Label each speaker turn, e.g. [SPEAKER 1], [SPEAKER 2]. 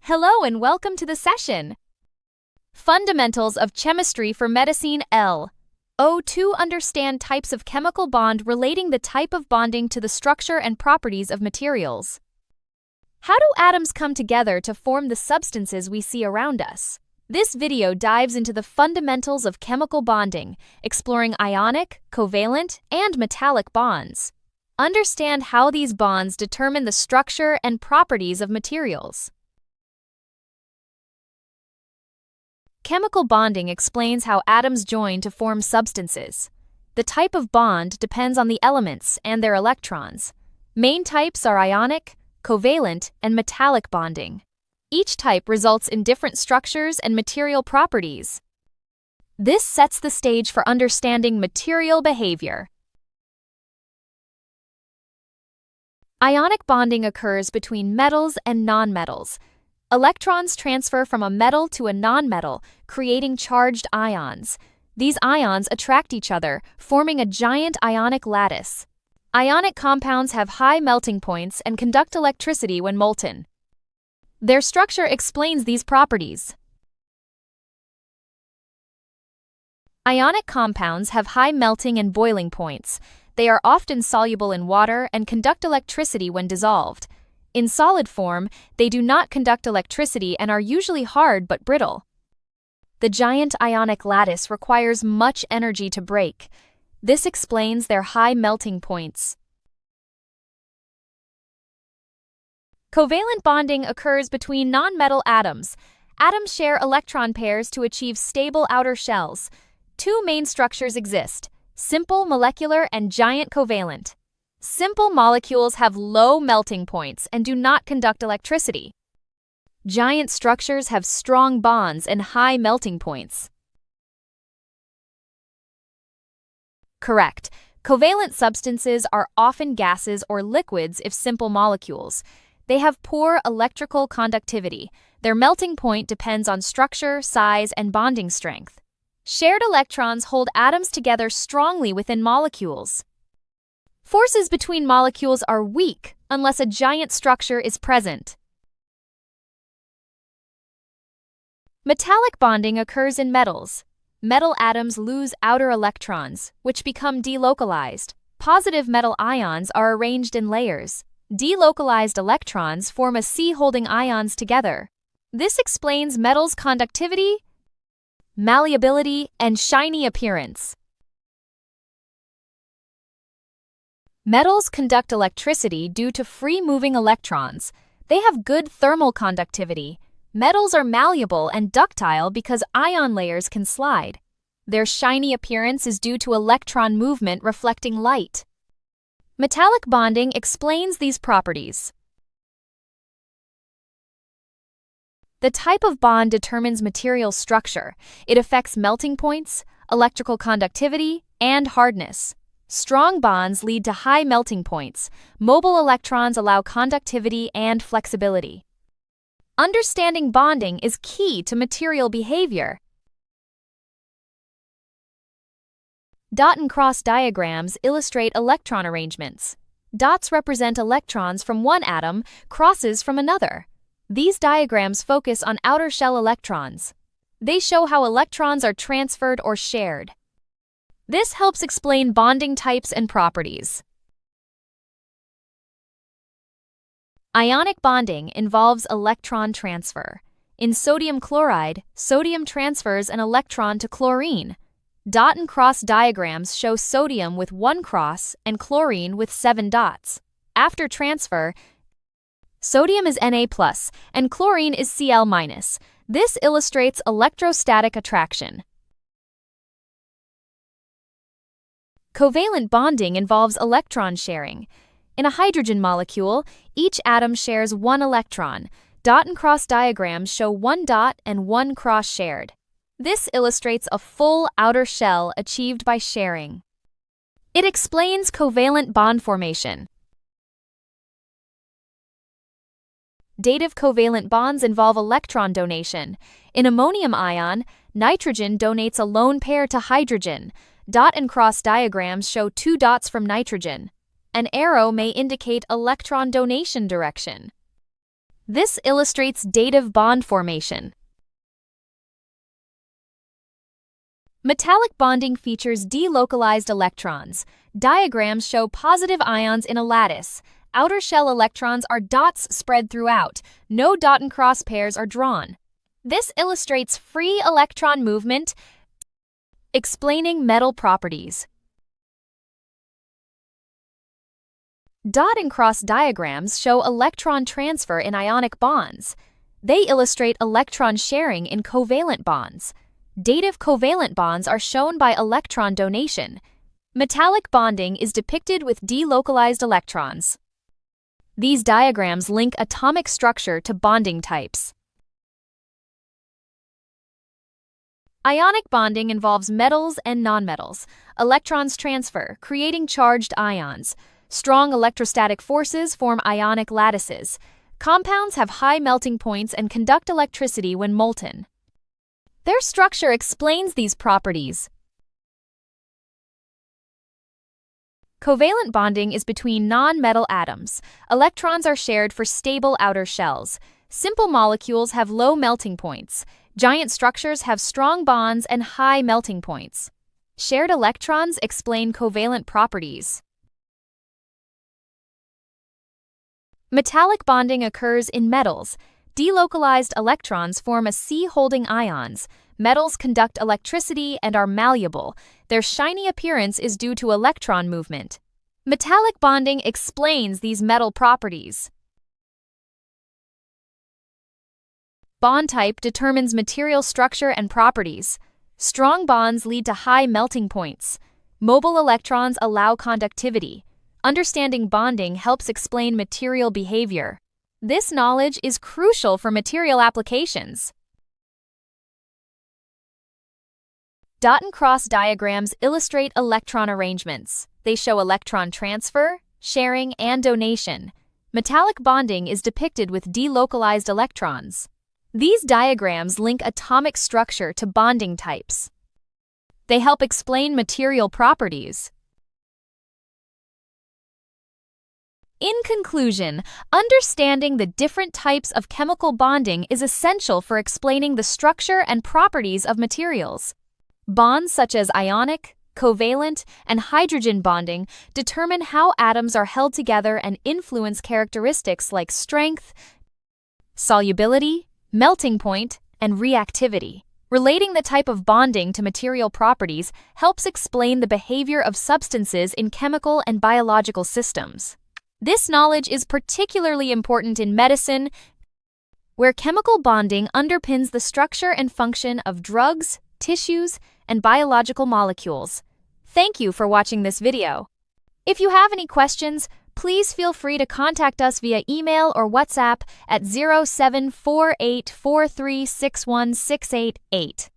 [SPEAKER 1] Hello and welcome to the session. Fundamentals of Chemistry for Medicine LO2. Understand types of chemical bond relating the type of bonding to the structure and properties of materials. How do atoms come together to form the substances we see around us? This video dives into the fundamentals of chemical bonding, exploring ionic, covalent, and metallic bonds. Understand how these bonds determine the structure and properties of materials. Chemical bonding explains how atoms join to form substances. The type of bond depends on the elements and their electrons. Main types are ionic, covalent, and metallic bonding. Each type results in different structures and material properties. This sets the stage for understanding material behavior. Ionic bonding occurs between metals and nonmetals. Electrons transfer from a metal to a nonmetal, creating charged ions. These ions attract each other, forming a giant ionic lattice. Ionic compounds have high melting points and conduct electricity when molten. Their structure explains these properties. Ionic compounds have high melting and boiling points. They are often soluble in water and conduct electricity when dissolved. In solid form, they do not conduct electricity and are usually hard but brittle. The giant ionic lattice requires much energy to break. This explains their high melting points. Covalent bonding occurs between nonmetal atoms. Atoms share electron pairs to achieve stable outer shells. Two main structures exist: simple molecular and giant covalent. Simple molecules have low melting points and do not conduct electricity. Giant structures have strong bonds and high melting points. Correct. Covalent substances are often gases or liquids if simple molecules. They have poor electrical conductivity. Their melting point depends on structure, size, and bonding strength. Shared electrons hold atoms together strongly within molecules. Forces between molecules are weak unless a giant structure is present. Metallic bonding occurs in metals. Metal atoms lose outer electrons, which become delocalized. Positive metal ions are arranged in layers. Delocalized electrons form a C holding ions together. This explains metals' conductivity, malleability, and shiny appearance. Metals conduct electricity due to free-moving electrons. They have good thermal conductivity. Metals are malleable and ductile because ion layers can slide. Their shiny appearance is due to electron movement reflecting light. Metallic bonding explains these properties. The type of bond determines material structure. It affects melting points, electrical conductivity, and hardness. Strong bonds lead to high melting points. Mobile electrons allow conductivity and flexibility. Understanding bonding is key to material behavior. Dot and cross diagrams illustrate electron arrangements. Dots represent electrons from one atom, crosses from another. These diagrams focus on outer shell electrons. They show how electrons are transferred or shared. This helps explain bonding types and properties. Ionic bonding involves electron transfer. In sodium chloride, sodium transfers an electron to chlorine. Dot and cross diagrams show sodium with 1 cross and chlorine with 7 dots. After transfer, sodium is Na+ and chlorine is Cl-. This illustrates electrostatic attraction. Covalent bonding involves electron sharing. In a hydrogen molecule, each atom shares 1 electron. Dot and cross diagrams show 1 dot and 1 cross shared. This illustrates a full outer shell achieved by sharing. It explains covalent bond formation. Dative covalent bonds involve electron donation. In ammonium ion, nitrogen donates a lone pair to hydrogen. Dot and cross diagrams show 2 dots from nitrogen. An arrow may indicate electron donation direction. This illustrates dative bond formation. Metallic bonding features delocalized electrons. Diagrams show positive ions in a lattice. Outer shell electrons are dots spread throughout. No dot and cross pairs are drawn. This illustrates free electron movement, explaining metal properties. Dot and cross diagrams show electron transfer in ionic bonds. They illustrate electron sharing in covalent bonds. Dative covalent bonds are shown by electron donation. Metallic bonding is depicted with delocalized electrons. These diagrams link atomic structure to bonding types. Ionic bonding involves metals and nonmetals. Electrons transfer, creating charged ions. Strong electrostatic forces form ionic lattices. Compounds have high melting points and conduct electricity when molten. Their structure explains these properties. Covalent bonding is between non-metal atoms. Electrons are shared for stable outer shells. Simple molecules have low melting points. Giant structures have strong bonds and high melting points. Shared electrons explain covalent properties. Metallic bonding occurs in metals. Delocalized electrons form a C-holding ions. Metals conduct electricity and are malleable. Their shiny appearance is due to electron movement. Metallic bonding explains these metal properties. Bond type determines material structure and properties. Strong bonds lead to high melting points. Mobile electrons allow conductivity. Understanding bonding helps explain material behavior. This knowledge is crucial for material applications. Dot and cross diagrams illustrate electron arrangements. They show electron transfer, sharing, and donation. Metallic bonding is depicted with delocalized electrons. These diagrams link atomic structure to bonding types. They help explain material properties. In conclusion, understanding the different types of chemical bonding is essential for explaining the structure and properties of materials. Bonds such as ionic, covalent, and hydrogen bonding determine how atoms are held together and influence characteristics like strength, solubility, melting point, and reactivity. Relating the type of bonding to material properties helps explain the behavior of substances in chemical and biological systems. This knowledge is particularly important in medicine, where chemical bonding underpins the structure and function of drugs, tissues, and biological molecules. Thank you for watching this video. If you have any questions, please feel free to contact us via email or WhatsApp at 074843616888.